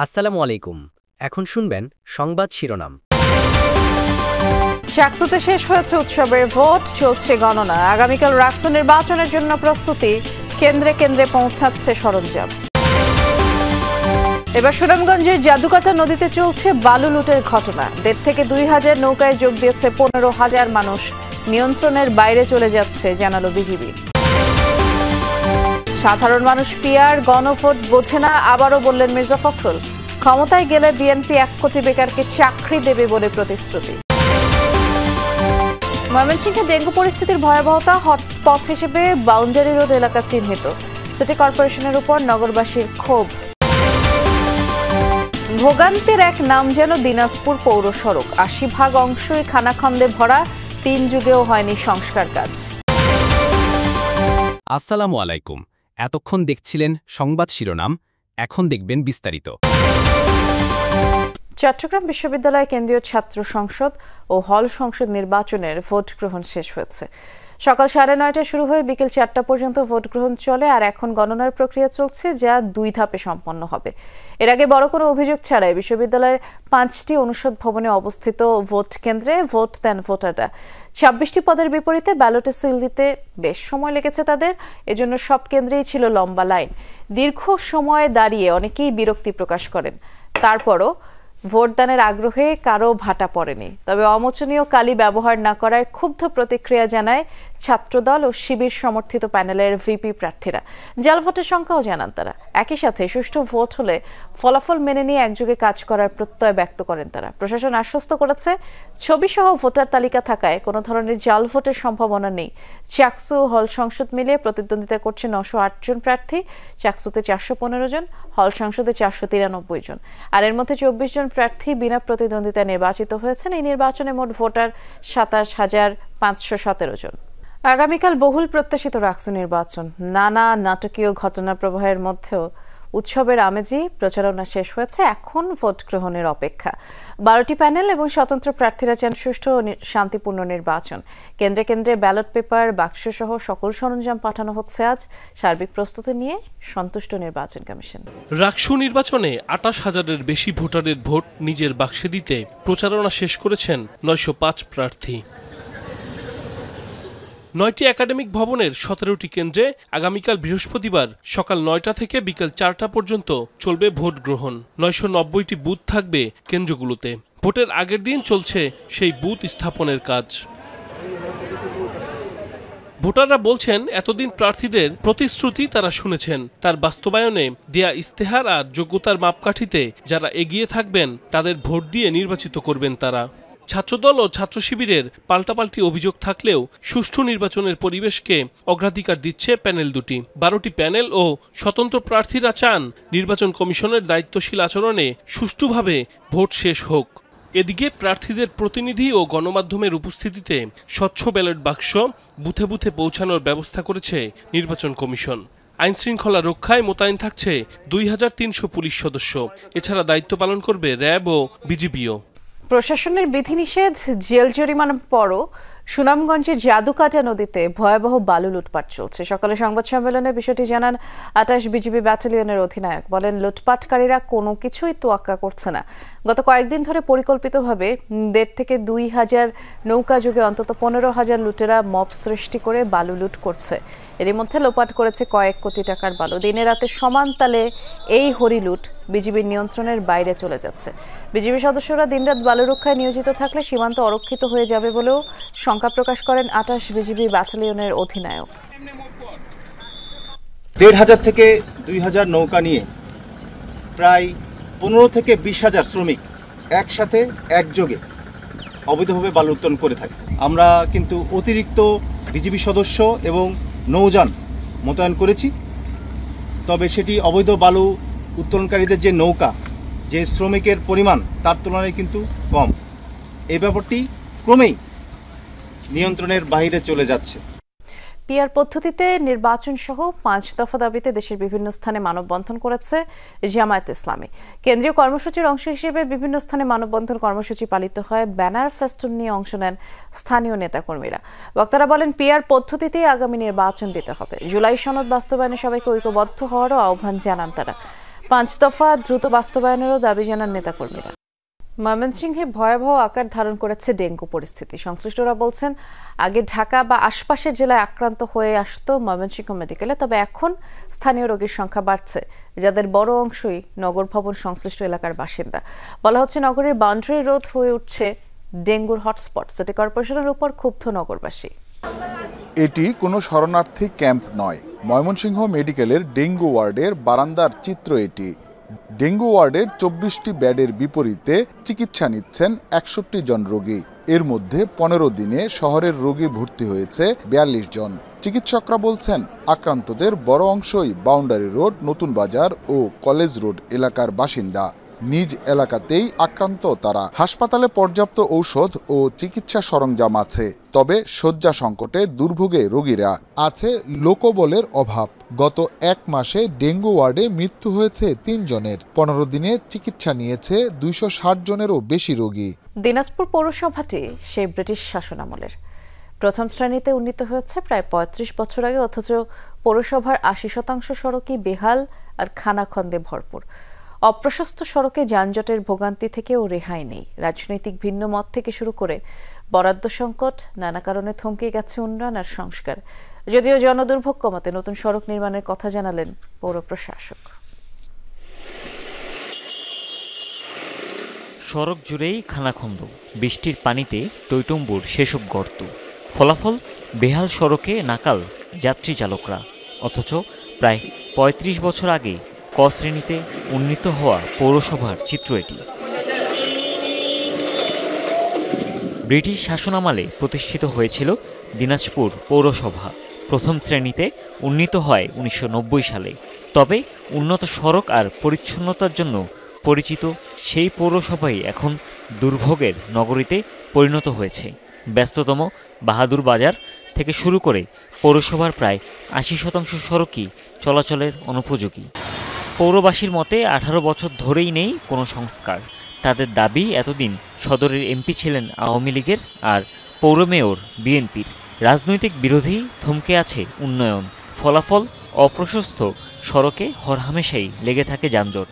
আসসালামু আলাইকুম। এখন শুনবেন সংবাদ শিরোনাম। চাকসুতে শেষ হয়েছে উৎসবের ভোট, চলছে গণনা। আগামীকাল রাকসু নির্বাচনের জন্য প্রস্তুতি, কেন্দ্রে কেন্দ্রে পৌঁছাচ্ছে সরঞ্জাম। এবার সুনামগঞ্জের জাদুকাটা নদীতে চলছে বালু লুটের ঘটনা। ১.৫ থেকে ২,০০০ নৌকায় যোগ দিয়েছে ১৫,০০০ মানুষ। নিয়ন্ত্রণের বাইরে চলে যাচ্ছে, জানালো বিজিবি। সাধারণ মানুষ পিআর গণভোট বোঝে না, আবারও বললেন মির্জা ফখরুল। ক্ষমতায় গেলে বিএনপি ১ কোটি বেকারকে চাকরি দেবে বলে প্রতিশ্রুতি। ময়মনসিংহে ডেঙ্গু পরিস্থিতির ভয়াবহতা, হটস্পট হিসেবে বাউন্ডারি রোড এলাকা চিহ্নিত। সিটি কর্পোরেশনের উপর নগরবাসীর ক্ষোভ। ভোগান্তির এক নাম যেন দিনাজপুর পৌর সড়ক। ৮০% অংশই খানাখন্দে ভরা, ৩ যুগেও হয়নি সংস্কার কাজ। আসসালামু আলাইকুম। এতক্ষণ দেখছিলেন সংবাদ শিরোনাম, এখন দেখবেন বিস্তারিত। চট্টগ্রাম বিশ্ববিদ্যালয় কেন্দ্রীয় ছাত্র সংসদ ও হল সংসদ নির্বাচনের ভোট গ্রহণ শেষ হয়েছে। সকাল ৯:৩০ শুরু হয়ে বিকেল ৪টা পর্যন্ত ভোট গ্রহণ চলে, আর এখন গণনার প্রক্রিয়া চলছে, যা ২ ধাপে সম্পন্ন হবে। এর আগে বড় কোনো অভিযোগ ছাড়াই বিশ্ববিদ্যালয়ের ৫টি অনুষদ ভবনে অবস্থিত ভোট কেন্দ্রে ভোট দেন ভোটাররা। ২৬টি পদের বিপরীতে ব্যালটে সিল দিতে বেশ সময় লেগেছে তাদের। এজন্য সব কেন্দ্রেই ছিল লম্বা লাইন। দীর্ঘ সময় দাঁড়িয়ে অনেকেই বিরক্তি প্রকাশ করেন। তারপরও ভোটদানের আগ্রহে কারো ভাটা পড়েনি। তবে অমোচনীয় কালি ব্যবহার না করায় ক্ষুব্ধ প্রতিক্রিয়া জানায় ছাত্রদল ও শিবির সমর্থিত প্যানেলের ভিপি প্রার্থীরা। জাল ভোটের সংখ্যাও জানান তারা। একই সাথে সুষ্ঠু ভোট হলে ফলাফল মেনে নিয়ে একযোগে কাজ করার প্রত্যয় ব্যক্ত করেন তারা। প্রশাসন আশ্বস্ত করেছে, ছবিসহ ভোটার তালিকা থাকায় কোনো ধরনের জাল ভোটের সম্ভাবনা নেই। চাকসু হল সংসদ মিলিয়ে প্রতিদ্বন্দ্বিতা করছে ৯০৮ জন প্রার্থী। চাকসুতে ৪১৫ জন, হল সংসদে ৪৯৩ জন। আর এর মধ্যে ২৪ জন প্রার্থী বিনা প্রতিদ্বন্দ্বিতায় নির্বাচিত হয়েছেন। এই নির্বাচনে মোট ভোটার ২৭,৫১৭ জন। আগামীকাল বহুল প্রত্যাশিত রাকসু নির্বাচন। নানা নাটকীয় ঘটনা প্রবাহের মধ্যেও উৎসবের আমেজে প্রচারণা শেষ হয়েছে। এখন ভোট গ্রহণের অপেক্ষা। ১২টি প্যানেল এবং স্বতন্ত্র প্রার্থীরা চান সুষ্ঠু ও শান্তিপূর্ণ নির্বাচন। কেন্দ্রে কেন্দ্রে ব্যালট পেপার, বাক্সসহ সকল সরঞ্জাম পাঠানো হচ্ছে আজ। সার্বিক প্রস্তুতি নিয়ে সন্তুষ্ট নির্বাচন কমিশন। রাকসু নির্বাচনে ২৮,০০০-এর বেশি ভোটারের ভোট নিজের বাক্সে দিতে প্রচারণা শেষ করেছেন ৯০৫ প্রার্থী। ৯টি একাডেমিক ভবনের ১৭টি কেন্দ্রে আগামীকাল বৃহস্পতিবার সকাল ৯টা থেকে বিকেল ৪টা পর্যন্ত চলবে ভোট গ্রহণ। ৯৯০টি বুথ থাকবে কেন্দ্রগুলোতে। ভোটের আগের দিন চলছে সেই বুথ স্থাপনের কাজ। ভোটাররা বলছেন, এতদিন প্রার্থীদের প্রতিশ্রুতি তারা শুনেছেন, তার বাস্তবায়নে দেয়া ইস্তেহার আর যোগ্যতার মাপকাঠিতে যারা এগিয়ে থাকবেন তাদের ভোট দিয়ে নির্বাচিত করবেন তারা। ছাত্রদল ও ছাত্র শিবিরের পাল্টাপাল্টি অভিযোগ থাকলেও সুষ্ঠু নির্বাচনের পরিবেশকে অগ্রাধিকার দিচ্ছে প্যানেল দুটি। ১২টি প্যানেল ও স্বতন্ত্র প্রার্থীরা চান নির্বাচন কমিশনের দায়িত্বশীল আচরণে সুষ্ঠুভাবে ভোট শেষ হোক। এদিকে প্রার্থীদের প্রতিনিধি ও গণমাধ্যমের উপস্থিতিতে স্বচ্ছ ব্যালট বাক্স বুথে বুথে পৌঁছানোর ব্যবস্থা করেছে নির্বাচন কমিশন। আইনশৃঙ্খলা রক্ষায় মোতায়েন থাকছে ২,৩০০ পুলিশ সদস্য। এছাড়া দায়িত্ব পালন করবে র্যাব ও বিজিবিও। প্রশাসনের বিধিনিষেধ, জেল জরিমানার পরও সুনামগঞ্জের জাদুকাটা নদীতে ভয়াবহ বালু লুটপাট চলছে। সকালে সংবাদ সম্মেলনে বিষয়টি জানান ২৮ বিজিবি ব্যাটালিয়নের অধিনায়ক। বলেন, লুটপাটকারীরা কোনো কিছুই তোয়াক্কা করছে না। গত কয়েকদিন ধরে পরিকল্পিতভাবে ১.৫ থেকে ২,০০০ নৌকা যুগে অন্তত ১৫,০০০ লুটেরা মব সৃষ্টি করে বালু লুট করছে। এরই মধ্যে লোপাট করেছে কয়েক কোটি টাকার বালু। দিনে রাতে সমান তালে এই হরিলুট বিজিবির নিয়ন্ত্রণের বাইরে চলে যাচ্ছে। বিজিবি সদস্যরা দিনরাত বালু রক্ষায় নিয়োজিত থাকলে সীমান্ত অরক্ষিত হয়ে যাবে বলেও শঙ্কা প্রকাশ করেন ২৮ বিজিবি ব্যাটালিয়নের অধিনায়ক। ১,৫০০ থেকে ২,০০০ নৌকা নিয়ে প্রায় ১৫ থেকে ২০,০০০ শ্রমিক একসাথে একযোগে অবৈধভাবে বালু উত্তোলন করে থাকে। আমরা কিন্তু অতিরিক্ত বিজিবি সদস্য এবং নৌযান মোতায়েন করেছি। তবে সেটি অবৈধ বালু উত্তোলনকারীদের যে নৌকা, যে শ্রমিকের পরিমাণ তার তুলনায় কিন্তু কম। এই ব্যাপারটি ক্রমেই নিয়ন্ত্রণের বাইরে চলে যাচ্ছে। পিআর পদ্ধতিতে নির্বাচন সহ ৫ দফা দাবিতে দেশের বিভিন্ন স্থানে মানববন্ধন করেছে জামায়াতে ইসলামী। কেন্দ্রীয় কর্মসূচির অংশ হিসেবে বিভিন্ন স্থানে মানববন্ধন কর্মসূচি পালিত হয়। ব্যানার ফেস্টুন নিয়ে অংশ নেন স্থানীয় নেতাকর্মীরা। বক্তারা বলেন, পিআর পদ্ধতিতেই আগামী নির্বাচন দিতে হবে। জুলাই সনদ বাস্তবায়নে সবাইকে ঐক্যবদ্ধ হওয়ারও আহ্বান জানান তারা। 5 দফা দ্রুত বাস্তবায়নেরও দাবি জানান নেতাকর্মীরা। ময়মনসিংহে ভয়াবহ আকার ধারণ করেছে ডেঙ্গু পরিস্থিতি। সংশ্লিষ্টরা বলছেন, আগে ঢাকা বা আশপাশের জেলায় আক্রান্ত হয়ে আসতো ময়মনসিংহ মেডিকেলে, তবে এখন স্থানীয় রোগীর সংখ্যা বাড়ছে, যাদের বড় অংশই নগর ভবন সংশ্লিষ্ট এলাকার বাসিন্দা। বলা হচ্ছে, নগরের বাউন্ডারি রোড হয়ে উঠছে ডেঙ্গুর হটস্পট। সিটি কর্পোরেশনের উপর ক্ষুব্ধ নগরবাসী। এটি কোনো শরণার্থী ক্যাম্প নয়, ময়মনসিংহ মেডিকেলের ডেঙ্গু ওয়ার্ডের বারান্দার চিত্র এটি। ডেঙ্গু ওয়ার্ডের 24টি বেডের বিপরীতে চিকিৎসা নিচ্ছেন 61 জন রোগী। এর মধ্যে 15 দিনে শহরের রোগী ভর্তি হয়েছে 42 জন। চিকিৎসকরা বলছেন, আক্রান্তদের বড় অংশই বাউন্ডারি রোড, নতুন বাজার ও কলেজ রোড এলাকার বাসিন্দা। নিজ এলাকাতেই আক্রান্ত তারা। হাসপাতালে পর্যাপ্ত ঔষধ ও চিকিৎসা সরঞ্জাম আছে, তবে শয্যা সংকটে দুর্ভোগে রোগীরা। আছে লোকবলের অভাব। গত 1 মাসে ডেঙ্গু ওয়ার্ডে মৃত্যু হয়েছে 3 জনের। 15 দিনে চিকিৎসা নিয়েছে 260 জনেরও বেশি রোগী। দিনাজপুর পৌরসভাটি সেই ব্রিটিশ শাসনামলের। প্রথম শ্রেণীতে উন্নীত হয়েছে প্রায় 35 বছর আগে, অথচ পৌরসভার 80% সড়কই বেহাল আর খানাখন্দে ভরপুর। অপ্রশস্ত সড়কে যানজটের ভোগান্তি থেকেও রেহাই নেই। রাজনৈতিক ভিন্ন মত থেকে শুরু করে বরাদ্দ সংকট, নানা কারণে থমকে গেছে উন্নয়ন আর সংস্কার। যদিও জনদুর্ভোগ কমাতে নতুন সড়ক নির্মাণের কথা জানালেন পৌর প্রশাসক। সড়ক জুড়েই খানাখন্দ, বৃষ্টির পানিতে টইটুম্বুর সেসব গর্ত। ফলাফল, বেহাল সড়কে নাকাল যাত্রী চালকরা। অথচ প্রায় 35 বছর আগে ক শ্রেণীতে উন্নীত হওয়া পৌরসভার চিত্র এটি। ব্রিটিশ শাসনামলে প্রতিষ্ঠিত হয়েছিল দিনাজপুর পৌরসভা। প্রথম শ্রেণীতে উন্নীত হয় 1990 সালে। তবে উন্নত সড়ক আর পরিচ্ছন্নতার জন্য পরিচিত সেই পৌরসভাই এখন দুর্ভোগের নগরীতে পরিণত হয়েছে। ব্যস্ততম বাহাদুর বাজার থেকে শুরু করে পৌরসভার প্রায় 80% সড়কই চলাচলের অনুপযোগী। পৌরবাসীর মতে 18 বছর ধরেই নেই কোনো সংস্কার। তাদের দাবি, এতদিন সদরের এমপি ছিলেন আওয়ামী লীগের আর পৌর মেয়র বিএনপির। রাজনৈতিক বিরোধী, থমকে আছে উন্নয়ন। ফলাফল, অপ্রশস্ত সড়কে হরহামেশাই লেগে থাকে যানজট।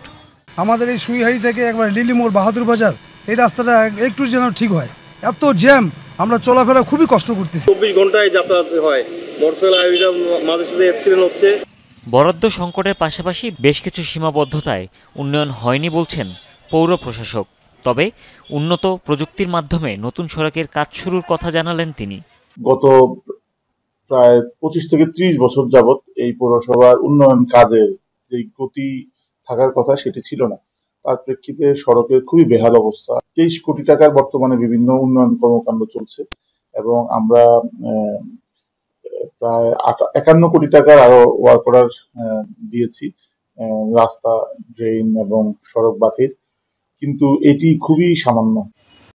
আমাদের এই সুইহারি থেকে একবার লিলিমোড় বাহাদুর বাজার, এই রাস্তাটা একটু যেন ঠিক হয়। এত জ্যাম, আমরা চলাফেরা খুবই কষ্ট করতেছি। 24 ঘন্টায় যাতায়াত হয়। মোটরসাইকেল মাঝে সাথে অ্যাক্সিডেন্ট হচ্ছে। বরাদ্দ সংকটের পাশাপাশি বেশ কিছু সীমাবদ্ধতায় উন্নয়ন হয়নি বলছেন পৌর প্রশাসক। তবে উন্নত প্রযুক্তির মাধ্যমে নতুন সড়কের কাজ শুরুর কথা জানালেন তিনি। গত প্রায় 25 থেকে 30 বছর যাবত এই পৌরসভার উন্নয়ন কাজে যে গতি থাকার কথা সেটি ছিল না। তার প্রেক্ষিতে সড়কের খুবই বেহাল অবস্থা। 23 কোটি টাকার বর্তমানে বিভিন্ন উন্নয়ন কর্মকাণ্ড চলছে এবং আমরা প্রায় 51 কোটি টাকার আরো ওয়ার্ক অর্ডার দিয়েছি রাস্তা, ড্রেন এবং সড়ক বাতিল, কিন্তু এটি খুবই সামান্য।